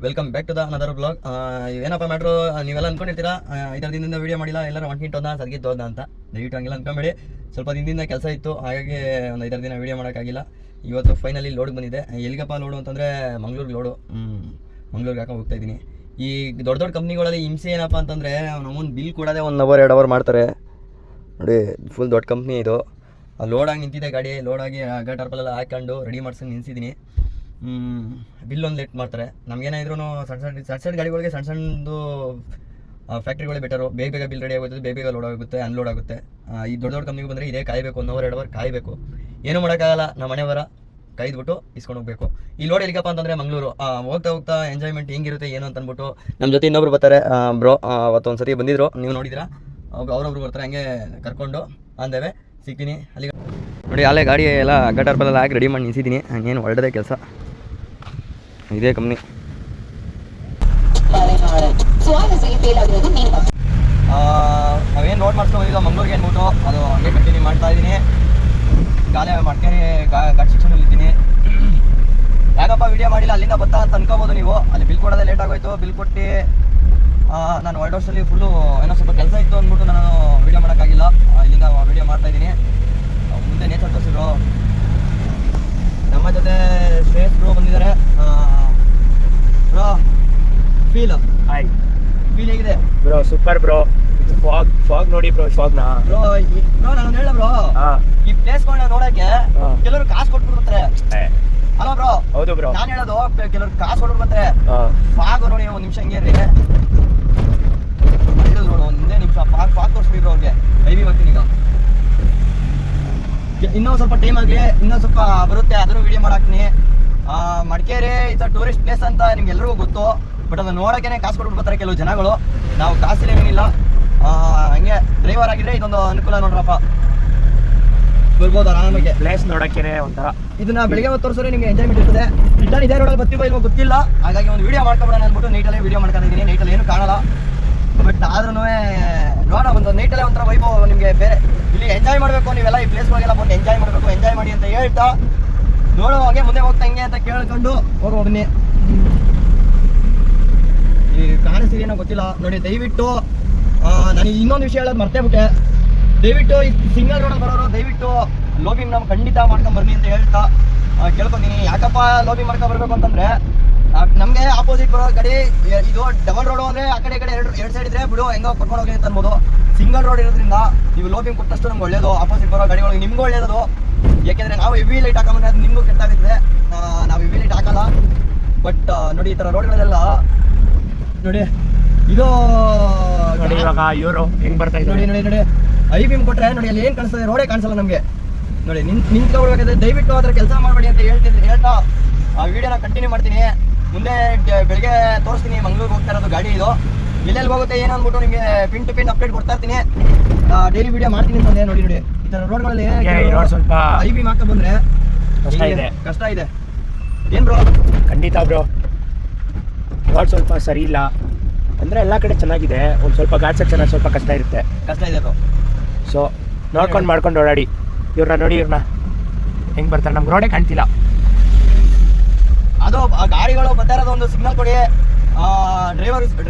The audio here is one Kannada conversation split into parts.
Welcome back to the another blog. ಏನಪ್ಪ ಮ್ಯಾಟ್ರು, ನೀವೆಲ್ಲ ಅಂದ್ಕೊಂಡಿರ್ತೀರಾ ಇದರ ದಿನದಿಂದ ವೀಡಿಯೋ ಮಾಡಿಲ್ಲ, ಎಲ್ಲರೂ ಹೊಂಟಿಟ್ಟೋದ ಸದ್ಗಿತ್ತೋದ ಅಂತ. ದಯವಿಟ್ಟು ಹಂಗೆಲ್ಲ ಅಂದ್ಕೊಂಬೇಡಿ. ಸ್ವಲ್ಪ ದಿನದಿಂದ ಕೆಲಸ ಇತ್ತು, ಹಾಗಾಗಿ ಒಂದು 5 ದಿನ ವೀಡಿಯೋ ಮಾಡೋಕ್ಕಾಗಿಲ್ಲ. ಇವತ್ತು ಫೈನಲಿ ಲೋಡ್ಗೆ ಬಂದಿದೆ. ಎಲ್ಲಿಗಪ್ಪ ಲೋಡು ಅಂತಂದರೆ ಮಂಗ್ಳೂರಿಗೆ ಲೋಡು. ಮಂಗ್ಳೂರಿಗೆ ಹಾಕೊಂಡು ಹೋಗ್ತಾ ಇದ್ದೀನಿ. ಈ ದೊಡ್ಡ ದೊಡ್ಡ ಕಂಪ್ನಿಗಳಲ್ಲಿ ಹಿಂಸೆ ಏನಪ್ಪ ಅಂತಂದರೆ ನಮ್ಮೊಂದು ಬಿಲ್ ಕೊಡೋದೇ 1 ಅವರ್ 2 ಅವರ್ ಮಾಡ್ತಾರೆ ನೋಡಿ. ಫುಲ್ ದೊಡ್ಡ ಕಂಪ್ನಿ ಇದು. ಲೋಡಾಗಿ ನಿಂತಿದೆ ಗಾಡಿ, ಲೋಡಾಗಿ ಟರ್ಪಲೆಲ್ಲ ಹಾಕೊಂಡು ರೆಡಿ ಮಾಡ್ಸಂಗೆ ನಿಲ್ಸಿದ್ದೀನಿ. ಬಿಲ್ ಒಂದು ಲೇಟ್ ಮಾಡ್ತಾರೆ. ನಮಗೇನಾದ್ರೂ ಸಣ್ಣ ಗಾಡಿಗಳಿಗೆ ಸಣ್ಣದು ಫ್ಯಾಕ್ಟ್ರಿಗಳೇ ಬೆಟರು. ಬೇಗ ಬಿಲ್ ರೆಡಿ ಆಗುತ್ತೆ, ಬೇಗ ಲೋಡ್ ಆಗುತ್ತೆ, ಅನ್ಲೋಡ್ ಆಗುತ್ತೆ. ಈ ದೊಡ್ಡ ಕಂಪ್ನಿಗೆ ಬಂದರೆ ಇದೇ ಕಾಯಬೇಕು, 1 ಅವರ್ 2 ಅವರ್ ಕಾಯಬೇಕು. ಏನೂ ಮಾಡೋಕ್ಕಾಗಲ್ಲ. ನಮ್ಮ ಮನೆಯವರ ಕಾಯ್ದುಬಿಟ್ಟು ಇಸ್ಕೊಂಡು ಹೋಗ್ಬೇಕು. ಈ ಲೋಡ್ ಎಲ್ಲಿಗಪ್ಪ ಅಂತಂದರೆ ಮಂಗಳೂರು. ಹೋಗ್ತಾ ಎಂಜಾಯ್ಮೆಂಟ್ ಹೆಂಗಿರುತ್ತೆ ಏನು ಅಂತ ಅಂದ್ಬಿಟ್ಟು ನಮ್ಮ ಜೊತೆ ಇನ್ನೊಬ್ರು ಬರ್ತಾರೆ ಬ್ರೋ. ಅವತ್ತೊಂದು ಸತಿ ಬಂದಿದ್ರು, ನೀವು ನೋಡಿದಿರಾ. ಅವರೊಬ್ರು ಬರ್ತಾರೆ, ಹಂಗೆ ಕರ್ಕೊಂಡು ಅಂದೇವೆ ಸಿಗ್ತೀನಿ ಅಲ್ಲಿ ನೋಡಿ. ಅಲ್ಲೇ ಗಾಡಿ ಎಲ್ಲ ಟರ್ಪಲೆಲ್ಲ ಹಾಕಿ ರೆಡಿ ಮಾಡಿ ನಿಲ್ಸಿದ್ದೀನಿ. ಹಂಗೇನು ಒಳ್ಳೆಯದೇ ಕೆಲಸ. ಇದೇ ಕಂಪ್ನಿ. ನಾವೇನು ರೋಡ್ ಮಾಡ್ಸ್ಕೊಂಡು ಹೋಗಿದ್ದೋ ಮಂಗ್ಳೂರಿಗೆ ಅಂದ್ಬಿಟ್ಟು ಅದು ಹಂಗೆ ಕಂಟಿನ್ಯೂ ಮಾಡ್ತಾ ಇದ್ದೀನಿ. ಗಾಲೆ ಮಾಡ್ಕೊಂಡು ಗಾಡಿ ಶಿಕ್ಷಣದಲ್ಲಿ ಇದ್ದೀನಿ. ಯಾಕಪ್ಪ ವೀಡಿಯೋ ಮಾಡಿಲ್ಲ ಅಲ್ಲಿಂದ ಬರ್ತಾ ಅಂತ ಅನ್ಕೋಬೋದು ನೀವು. ಅಲ್ಲಿ ಬಿಲ್ ಕೊಡೋದೇ ಲೇಟ್ ಆಗೋಯ್ತು. ಬಿಲ್ ಕೊಟ್ಟು ನಾನು ವರ್ಲ್ಡ್ ವರ್ಷಲ್ಲಿ ಫುಲ್ಲು ಏನೋ ಸ್ವಲ್ಪ ಕೆಲಸ ಇತ್ತು ಅಂದ್ಬಿಟ್ಟು ನಾನು ವೀಡಿಯೋ ಮಾಡೋಕ್ಕಾಗಿಲ್ಲ. ಇಲ್ಲಿಂದ ವೀಡಿಯೋ ಮಾಡ್ತಾ ಇದ್ದೀನಿ. ಮುಂದೆ ನೇಚರ್ ತೋರಿಸಿದ್ರು. ನಮ್ಮ ಜೊತೆ ಶ್ರೇಯಸ್ ಬ್ರೋ ಬಂದಿದ್ದಾರೆ. ಬ್ರೋ ಫೀಲ್ ಹೇಗಿದೆ ಬ್ರೋ? Super bro. ಫಾಗ್ ನೋಡಿ ಬ್ರೋ. ಫಾಗ್ನ ಬ್ರೋ ನಾನು ಹೇಳ ಬ್ರೋ, ಈ ಪ್ಲೇಸ್ಗಳನ್ನ ನೋಡಕ್ಕೆ ಕೆಲವರು ಕಾಸು ಕೊಟ್ಬಿಟ್ಟು ಬರ್ತಾರೆ ಅಲ್ವಾ ಬ್ರೋ? ಹೌದು ಬ್ರೋ, ನಾನು ಹೇಳೋದು ಕೆಲವರು ಕಾಸು ಕೊಟ್ಬಿಟ್ಟು ಬರ್ತಾರೆ. ಫಾಗ್ ನೋಡಿ, 1 ನಿಮಿಷ ಹಂಗೆ ಇರ್ರಿ. ನೋಡು, ಒಂದೇ ನಿಮಿಷ ಫಾಗ್ ತೋರಿಸ್ಬಿಡಿ ಬ್ರೋ ಅವ್ರಿಗೆ. ಐವಿ ಬರ್ತೀನಿ ಈಗ. ಇನ್ನೊಂದು ಸ್ವಲ್ಪ ಟೈಮ್ ಆಗಲಿ, ಇನ್ನೊಂದು ಸ್ವಲ್ಪ ಬರುತ್ತೆ, ಅದನ್ನು ವೀಡಿಯೋ ಮಾಡಾಕ್ತೀನಿ. ಮಡಿಕೇರಿ ಇಟ್ಸ್ ಟೂರಿಸ್ಟ್ ಪ್ಲೇಸ್ ಅಂತ ನಿಮ್ಗೆಲ್ರಿಗೂ ಗೊತ್ತು. ಬಟ್ ಅದನ್ನು ನೋಡೋಕೆ ಕಾಸು ಕೊಟ್ಬಿಟ್ಟು ಬರ್ತಾರೆ ಕೆಲವು ಜನಗಳು. ನಾವು ಕಾಸಿಲ್ಲ ಏನಿಲ್ಲ, ಹಂಗೆ ಡ್ರೈವರ್ ಆಗಿದ್ರೆ ಇದೊಂದು ಅನುಕೂಲ ನೋಡ್ರಪ್ಪ. ಬರ್ಬೋದು ಆರಾಮಾಗಿ. ಪ್ಲೇಸ್ ನೋಡೋಕೆ ಒಂಥರ. ಇದನ್ನ ಬೆಳಿಗ್ಗೆ ಹೊತ್ತು ತೋರಿಸಿದ್ರೆ ನಿಮಗೆ ಎಂಜಾಯ್ಮೆಂಟ್ ಇರ್ತದೆ. ರಿಟರ್ನ್ ಇದೇ ರೋಡಲ್ಲಿ ಬರ್ತೀವೋ ಇಲ್ವೋ ಗೊತ್ತಿಲ್ಲ, ಹಾಗಾಗಿ ಒಂದು ವೀಡಿಯೋ ಮಾಡ್ಕೊಬೋಣ ಅಂದ್ಬಿಟ್ಟು ನೈಟಲ್ಲೇ ವೀಡಿಯೋ ಮಾಡ್ಕೊಂಡಿದ್ದೀನಿ. ನೈಟಲ್ಲಿ ಏನು ಕಾಣಲ್ಲ, ಬಟ್ ಆದ್ರೂ ನೋಡೋಣ, ಒಂದು ನೈಟಲ್ಲೇ ಒಂಥರ ವೈಭವ ನಿಮಗೆ ಬೇರೆ. ಇಲ್ಲಿ ಎಂಜಾಯ್ ಮಾಡಬೇಕು ನೀವೆಲ್ಲ, ಈ ಪ್ಲೇಸ್ಗಳಿಗೆಲ್ಲ ಬಂದು ಎಂಜಾಯ್ ಮಾಡಬೇಕು, ಎಂಜಾಯ್ ಮಾಡಿ ಅಂತ ಹೇಳ್ತಾ ನೋಡೋ ಹಾಗೆ ಮುಂದೆ ಹೋಗ್ತಾ ಹಿಂಗೆ ಅಂತ ಕೇಳ್ಕೊಂಡು ಹೋಗೋ ಬನ್ನಿ. ಈ ಕಾಣಿಸ್ತಿದೇನೋ ಗೊತ್ತಿಲ್ಲ ನೋಡಿ. ದಯವಿಟ್ಟು ನಾನು ಇನ್ನೊಂದು ವಿಷಯ ಹೇಳೋದು ಮರ್ತೇ ಬಿಟ್ಟೆ. ದಯವಿಟ್ಟು ಈ ಸಿಂಗಲ್ ರೋಡಲ್ಲಿ ಬರೋರು ದಯವಿಟ್ಟು ಲೋಬಿಂಗ್ ನಾವು ಖಂಡಿತ ಮಾಡ್ಕೊಂಡು ಬರ್ನಿ ಅಂತ ಹೇಳ್ತಾ ಕೇಳ್ಕೊತೀನಿ. ಯಾಕಪ್ಪ ಲೋಬಿಂಗ್ ಮಾಡ್ಕೊಂಡು ಬರಬೇಕು ಅಂತಂದರೆ, ನಮಗೆ ಆಪೋಸಿಟ್ ಬರೋ ಗಾಡಿ ಇದು ಡಬಲ್ ರೋಡು ಅಂದರೆ ಆ ಕಡೆ ಎರಡು ಸೈಡ್ ಇದ್ರೆ ಬಿಡು ಹೆಂಗೋ ಕರ್ಕೊಂಡು ಹೋಗಿ ಅಂತ ಅನ್ಬೋದು. ಸಿಂಗಲ್ ರೋಡ್ ಇರೋದ್ರಿಂದ ನೀವು ಲೋಬಿಂಗ್ ಕೊಟ್ಟಷ್ಟು ನಮ್ಗೆ ಒಳ್ಳೇದು. ಆಪೋಸಿಟ್ ಬರೋ ಗಾಡಿಗಳಿಗೆ ನಿಮ್ಗೂ ಒಳ್ಳೇದು. ಯಾಕೆಂದರೆ ನಾವು ಹೆವಿ ಲೈಟ್ ಹಾಕೊಂಡ್ರೆ ಅದು ನಿಮಗೂ ಕೆಟ್ಟಾಗುತ್ತೆ. ನಾವು ಹೆವಿ ಲೈಟ್ ಹಾಕಲ್ಲ. ಬಟ್ ನೋಡಿ ಈ ಥರ ರೋಡ್ಗಳೆಲ್ಲ ನೋಡಿ, ಇದು ಇವಾಗ ಇವರು ಹೆಂಗ್ ಬರ್ತಾ ಇದ್ದಾರೆ ನೋಡಿ. ಐ ಬಿಮ್ ಕೊಟ್ಟರೆ ನೋಡಿ, ಅಲ್ಲಿ ಏನು ಕಾಣಿಸ್ತದೆ, ರೋಡೇ ಕಾಣಿಸಲ್ಲ ನಮಗೆ. ನೋಡಿ ನಿಂತ್ಕೊಳ್ಬೇಕಾದ್ರೆ ದಯವಿಟ್ಟು ಅದರ ಕೆಲಸ ಮಾಡಬೇಡಿ ಅಂತ ಹೇಳ್ತಾ ಆ ವಿಡಿಯೋನ ಕಂಟಿನ್ಯೂ ಮಾಡ್ತೀನಿ. ಮುಂದೆ ಬೆಳಗ್ಗೆ ತೋರಿಸ್ತೀನಿ ಮಂಗ್ಳೂರಿಗೆ ಹೋಗ್ತಾ ಇರೋದು ಗಾಡಿ. ಇದು ಎಲ್ಲೆಲ್ಲಿ ಹೋಗುತ್ತೆ ಏನು ಅಂದ್ಬಿಟ್ಟು ನಿಮಗೆ ಪಿನ್ ಟು ಪಿನ್ ಅಪ್ಡೇಟ್ ಕೊಡ್ತಾ ಇರ್ತೀನಿ. ಡೈಲಿ ವಿಡಿಯೋ ಮಾಡ್ತೀನಿ ಅಂತಂದೆ. ನೋಡಿ ಈ ಥರ ರೋಡ್ಗಳಲ್ಲಿ ಸ್ವಲ್ಪ ಐ ಬಿಮ್ ಹಾಕ ಬಂದರೆ ಕಷ್ಟ ಇದೆ. ಏನು ಬ್ರೋ? ಖಂಡಿತ ಬ್ರೋ. ರೋಡ್ ಸ್ವಲ್ಪ ಸರಿ ಇಲ್ಲ ಅಂದರೆ ಎಲ್ಲ ಕಡೆ ಚೆನ್ನಾಗಿದೆ, ಒಂದು ಸ್ವಲ್ಪ ಗಾಡಿ ಸೆಕ್ಷನ್ ಸ್ವಲ್ಪ ಕಷ್ಟ ಇದೆ ಬ್ರೋ. ಸೊ ನೋಡ್ಕೊಂಡು ಮಾಡ್ಕೊಂಡು ಓಡಾಡಿ. ಇವ್ರನ್ನ ನೋಡಿ, ಇವ್ರನ್ನ ಹೆಂಗೆ ಬರ್ತಾರೆ, ನಮ್ಗೆ ರೋಡೇ ಕಾಣ್ತಿಲ್ಲ. ಅದು ಗಾಡಿಗಳು ಬರ್ತಾ ಇರೋದು ಒಂದು ಸಿಗ್ನಲ್ ಕೊಡಿ. ಡ್ರೈವರ್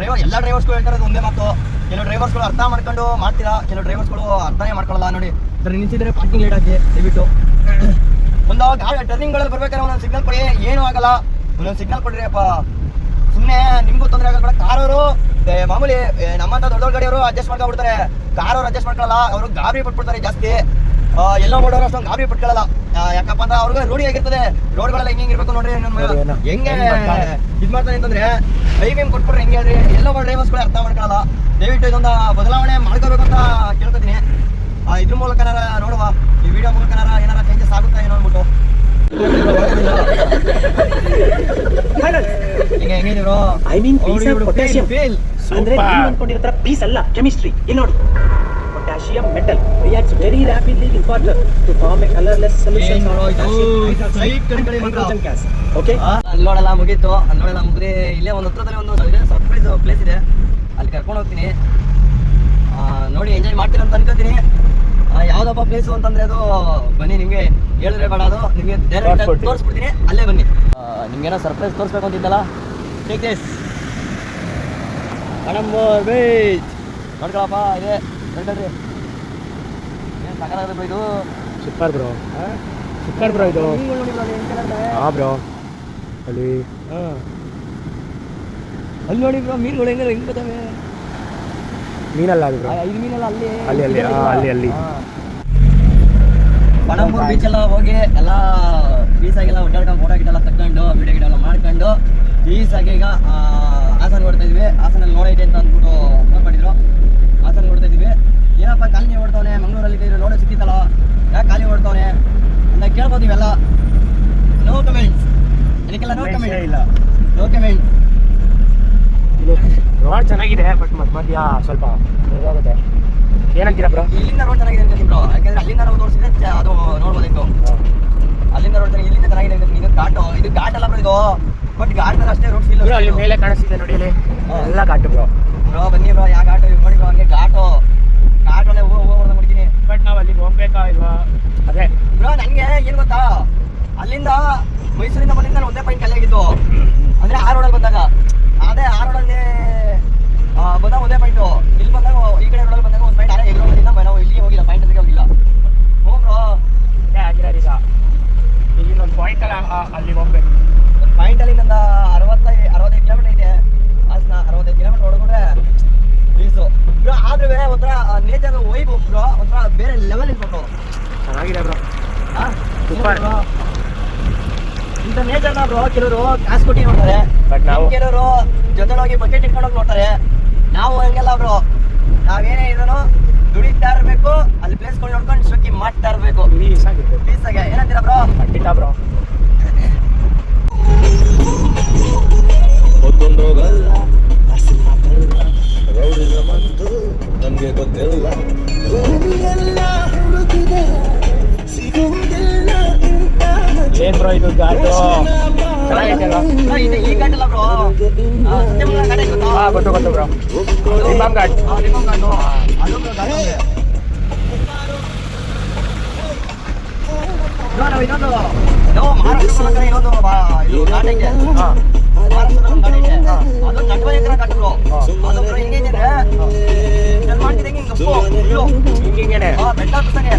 ಎಲ್ಲ ಡ್ರೈವರ್ಸ್ಗಳು ಹೇಳ್ತಾ ಇರೋದು ಒಂದೇ ಮಾತು. ಕೆಲವು ಡ್ರೈವರ್ಸ್ಗಳು ಅರ್ಥ ಮಾಡ್ಕೊಂಡು ಮಾಡ್ತೀರಾ, ಕೆಲವು ಡ್ರೈವರ್ಸ್ಗಳು ಅರ್ಥನೇ ಮಾಡ್ಕೊಳ್ಳಲ್ಲ. ನೋಡಿ ನಿಲ್ಸಿದ್ರೆ ಪಾರ್ಕಿಂಗ್ ಲೇಟ್ ಆಗಿ ದಯವಿಟ್ಟು ಒಂದು ಗಾಡಿ ಟರ್ನಿಂಗ್ಗಳಲ್ಲಿ ಬರ್ಬೇಕಾದ್ರೆ ಒಂದೊಂದು ಸಿಗ್ನಲ್ ಕೊಡಿ. ಏನೂ ಆಗಲ್ಲ, ಒಂದೊಂದು ಸಿಗ್ನಲ್ ಕೊಡ್ರಿ ಅಪ್ಪ. ಸುಮ್ಮನೆ ನಿಮಗೂ ತೊಂದರೆ ಆಗಲ್ಲ. ಕಾರವರು ಮಾಮೂಲಿ ನಮ್ಮಂಥ ದೊಡ್ಡ ಗಾಡಿಯವರು ಅಡ್ಜಸ್ಟ್ ಮಾಡ್ಕೊಂಡ್ಬಿಡ್ತಾರೆ. ಕಾರವ್ರು ಅಡ್ಜಸ್ಟ್ ಮಾಡ್ಕೊಳ್ಳಲ್ಲ, ಅವರು ಗಾಬರಿ ಪಟ್ಬಿಡ್ತಾರೆ ಜಾಸ್ತಿ. ಎಲ್ಲೋ ಮಾಡೋರು ಅಷ್ಟೊಂದು ಗಾಬರಿ ಪಟ್ಕೊಳ್ಳಲ್ಲ. ಯಾಕಪ್ಪ ಅಂತ ಅವ್ರಿಗೆ ರೂಢಿ ಆಗಿರ್ತದೆ. ರೋಡ್ಗಳೆಲ್ಲ ಹೆಂಗಿರ್ಬೇಕು ನೋಡ್ರಿ, ಹೆಂಗೆ ಇದು ಮಾಡ್ತಾರೆ ಅಂತಂದ್ರೆ ಐ ಬಿಮ್ ಕೊಟ್ಬಿಟ್ರೆ ಹೆಂಗೆ ಹೇಳ್ರಿ. ಎಲ್ಲೋ ಡ್ರೈವರ್ಸ್ಗಳು ಅರ್ಥ ಮಾಡ್ಕೊಳ್ಳಲ್ಲ. ದಯವಿಟ್ಟು ಇದೊಂದು ಬದಲಾವಣೆ ಮಾಡ್ಕೋಬೇಕು ಅಂತ ಕೇಳ್ಕೊತೀನಿ. ಇದ್ರ ಮೂಲಕ ನೋಡುವ, ಈ ವಿಡಿಯೋ ಮೂಲಕ ಏನಾರ ಚೇಂಜಸ್ ಆಗುತ್ತಾ ಏನೋ ಅಂದ್ಬಿಟ್ಟು. ಹೆಂಗಿದ್ರು ಅಂದ್ರೆ ಅನ್ಕೊಂಡಿರ್ತಾರ ಪೀಸ್ ಅಲ್ಲ, ಕೆಮಿಸ್ಟ್ರಿ. ಇಲ್ಲಿ ನೋಡಿ, potassium metal reacts very rapidly in water to form a colorless solution of hydrogen gas. Okay, ಅಲ್ಲೋಡೆಲ್ಲ ಮುಗೀತು. ಅಲ್ಲೋಡೆಲ್ಲ ಮುಗಿದ್ರೆ ಇಲ್ಲೇ ಒಂದು ಹತ್ರದಲ್ಲಿ ಒಂದು ಸರ್ಪ್ರೈಸ್ ಪ್ಲೇಸ್ ಇದೆ, ಅಲ್ಲಿ ಕರ್ಕೊಂಡು ಹೋಗ್ತೀನಿ. ನೋಡಿ ಎಂಜಾಯ್ ಮಾಡ್ತೀರ ಅಂತ ಅನ್ಕೋತೀನಿ. ಯಾವುದಪ್ಪ ಪ್ಲೇಸು ಅಂತಂದರೆ ಅದು ಬನ್ನಿ, ನಿಮಗೆ ಹೇಳಿದ್ರೆ ಬೇಡ, ಅದು ನಿಮಗೆ ಡೈರೆಕ್ಟ್ ತೋರಿಸ್ಬಿಡ್ತೀನಿ. ಅಲ್ಲೇ ಬನ್ನಿ. ನಿಮ್ಗೇನೋ ಸರ್ಪ್ರೈಸ್ ತೋರಿಸ್ಬೇಕು ಅಂತಿದ್ದಲ್ಲ, ಟೇಕ್ ದಿಸ್ ಕಡಂಬೂರ್ ಬೀಚ್ ನೋಡ್ಕೊಳಪ್ಪ ಇದೆ ನೋಡ್ರಿ ಏನು ಸಕಾಲಾಗದ ಇದು ಸೂಪರ್ ಬ್ರೋ ಸೂಪರ್ ಬ್ರೋ ಇದು ಮೀನುಗಳು ನೋಡಿ ಬ್ರೋ ಏನು ಚೆನ್ನಾಗಿದೆ ಹಾಂ ಬ್ರೋ ಅಲ್ಲಿ ಅಲ್ಲಿ ನೋಡಿ ಬ್ರೋ ಮೀನುಗಳು ಹೆಂಗೆ ಬರ್ತವೆ ಮೀನಲ್ಲ ಅದು ಬ್ರೋ ಇದು ಮೀನೆಲ್ಲ ಅಲ್ಲಿ ಅಲ್ಲಿ ಪಣಂಬೂರ್ ಬೀಚ್ ಎಲ್ಲ ಹೋಗಿ ಎಲ್ಲ ಪೀಸಾಗೆಲ್ಲ ಒಡ್ಡಾಡ್ಕೊಂಡು ಫೋಟೋ ಗಿಟೆಲ್ಲ ತಗೊಂಡು ವಿಡಿಯೋ ಗಿಡೆಲ್ಲ ಮಾಡ್ಕೊಂಡು ಪೀಸಾಗಿ ಈಗ ಹಾಸನ ಹೊಡ್ತಾ ಇದ್ವಿ ಹಾಸನಲ್ಲಿ ನೋಡೈತೆ ಅಂತ ಅಂದ್ಬಿಟ್ಟು ಫೋನ್ ಮಾಡಿದ್ರು ಹಾಸನ ಹೊಡ್ತಾ ಇದ್ವಿ ಏನಪ್ಪ ಕಾಲನಿ ಹೊಡ್ತವನೆ ಮಂಗಳೂರಲ್ಲಿ ಇದ್ರೆ ನೋಡೋ ಸಿಕ್ಕಿತ್ತಲ್ಲ ಯಾಕೆ ಖಾಲಿ ಹೊಡ್ತವನೆ ಅಂತ ಕೇಳ್ಬೋದು ಇವೆಲ್ಲ ನೋ ಕಮೆಂಟ್ಸ್ ಅದಕ್ಕೆಲ್ಲ ನೋ ಕಮೆಂಟ್ ಇಲ್ಲ ನೋ ಕಮೆಂಟ್ಸ್ ರೋಡ್ ಚೆನ್ನಾಗಿದೆ ಬಟ್ ಮಧ್ಯ ಸ್ವಲ್ಪ ಇದಾಗುತ್ತೆ ಏನಂತೀರಾ ಬ್ರೋ ಇಲ್ಲಿಂದ ರೋಡ್ ಚೆನ್ನಾಗಿದೆ ಅಂತ ಬ್ರೋ ಯಾಕಂದ್ರೆ ಅಲ್ಲಿಂದ ನಾವು ತೋರಿಸಿದ್ರೆ ಅದು ನೋಡ್ಬೋದಿತ್ತು ಅಲ್ಲಿಂದ ರೋಡ್ ಚೆನ್ನಾಗಿ ಇಲ್ಲಿಂದ ಚೆನ್ನಾಗಿದೆ ಅಂತ ಇದು ಘಾಟು ಇದು ಘಾಟ್ ಅಲ್ಲ ಬ್ರೋ ಇದು ಬಟ್ ಘಾಟ್ ತರ ಅಷ್ಟೇ ರೋಡ್ ಫೀಲ್ ಬ್ರೋ ಅಲ್ಲಿ ಮೇಲೆ ಕಾಣಿಸ್ತಿದೆ ನೋಡಿ ಅಲ್ಲಿ ಎಲ್ಲ ಘಾಟು ಬ್ರೋ ಬ್ರೋ ಬನ್ನಿ ಬ್ರೋ ಯಾವ ಘಾಟು ನೋಡಿ ಬ್ರೋ ಹಂಗೆ ಘಾಟು ಘಾಟಲ್ಲೇ ಹೋಗೋದು ಮಾಡ್ತೀನಿ ಬಟ್ ನಾವು ಅಲ್ಲಿ ಹೋಗ್ಬೇಕಾ ಇಲ್ವಾ ಅದೇ ಬ್ರೋ ನನಗೆ ಏನು ಗೊತ್ತಾ ಅಲ್ಲಿಂದ ಮೈಸೂರಿಂದ ಬಂದಿದ್ದು ನಾನು ಒಂದೇ ಪಾಯಿಂಟ್ ಖಾಲಿ ಆಗಿದ್ದು ಅಂದ್ರೆ ಆ ರೋಡಲ್ಲಿ ಬಂದಾಗ ಅದೇ ಆ ರೋಡಲ್ಲಿ ಬಂದಾಗ ಒಂದೇ ಪಾಯಿಂಟು ಇಲ್ಲಿ ಬಂದಾಗ ಈ ಕಡೆ ರೋಡಲ್ಲಿ ಬಂದಾಗ ಒಂದು ಪಾಯಿಂಟ್ ಅದೇ ಎಲ್ಲಿ ಹೋಗೋದಿಲ್ಲ ನಾವು ಇಲ್ಲಿಗೆ ಹೋಗಿಲ್ಲ ಪಾಯಿಂಟ್ ಅದಕ್ಕೆ ಹೋಗಿಲ್ಲ ಹ್ಞೂ ಬ್ರೋ ಅದೇ ಆಗಿರೋದು ಈಗ ಇನ್ನೊಂದು ಪಾಯಿಂಟ್ ಅಲ್ಲ ಅಲ್ಲಿ ಹೋಗ್ಬೇಕು ಒಂದು ಪಾಯಿಂಟಲ್ಲಿ ನಂದು 65 ಕಿಲೋಮೀಟರ್ ಐತೆ ಹಾಸನ 65 ಕಿಲೋಮೀಟರ್ ಹೊಡ್ಕೊಂಡ್ರೆ ಪ್ಲೀಸು ಬ್ರೋ ಆದ್ರೆ ಒಂಥರ ನೇಚರ್ ವೈಬ್ ಬ್ರೋ ಒಂಥರ ಬೇರೆ ಲೆವೆಲ್ ಇಟ್ಕೊಂಡು ಚೆನ್ನಾಗಿದೆ ಬ್ರೋ ಹಾಂ ಸೂಪರ್ ಇಂಥ ನೇಚರ್ನ ಬ್ರೋ ಕೆಲವರು ಕಾಸು ಕೊಟ್ಟು ನೋಡ್ತಾರೆ ಬಟ್ ನಾವು ಕೆಲವರು ಜೊತೆಲೋಗಿ ಬಕೆಟ್ ಇಟ್ಕೊಂಡೋಗಿ ನೋಡ್ತಾರೆ ನಾವು ಹಂಗೆಲ್ಲ ಬ್ರೋ ನಾವೇನೇ ಇರೋನು ದುಡಿತಾ ಇರಬೇಕು ಅಲ್ಲಿ ಪ್ಲೇಸ್ಗಳು ನೋಡ್ಕೊಂಡು ಶೋಕಿ ಮಾಡ್ತಾ ಇರಬೇಕು ಪೀಸ್ ಆಗಿರ್ಬೇಕು ಪೀಸಾಗೆ ಏನಂತೀರಾ ಬ್ರೋ ಖಂಡಿತ ಬ್ರೋ ನಮ್ಗೆ ಗೊತ್ತಿಲ್ಲ ಏನ್ ಬ್ರೋ ಇದು ಘಾಟು ಚೆನ್ನಾಗೈತೆ ಅಲ್ವಾ ಬ್ರೋ, ಇದು ಈ ಘಾಟಲ್ಲ ಬ್ರೋ ಸತ್ಯಮಂಗಲ ಘಾಟ ಗೊತ್ತಾ ಹಾಂ ಗೊತ್ತು ಬ್ರೋ ನಿಮ್ಮಾಮ್ ಘಾಟ್ ಲಿಂಗಂ ಘಾಟು ಅದು ಬ್ರೋ ಘಾಟ ಇದೆ. ಬ್ರೋ, ನಾವು ಇನ್ನೊಂದು ನಾವು ಮಹಾರಾಷ್ಟ್ರ ಕಡೆ ಇನ್ನೊಂದು ಇದು ಘಾಟ ಇದೆ ಹಾಂ ಮಹಾರಾಷ್ಟ್ರದ ಒಂದು ಘಾಟ ಇದೆ ಅದು ನಟವಯಂಕರ ಘಾಟ ಬ್ರೋ ಅದು ಬ್ರೋ ಹೆಂಗೈತೆ ಅಂದ್ರೆ ನಾನು ಮಾಡ್ತಿದ್ದಂಗೆ ಹಿಂಗೆ ಗಪ್ಪು ಫುಲ್ಲು ಹಿಂಗೇನೆ ಬೆಟ್ಟ ಹತ್ತಂಗೆ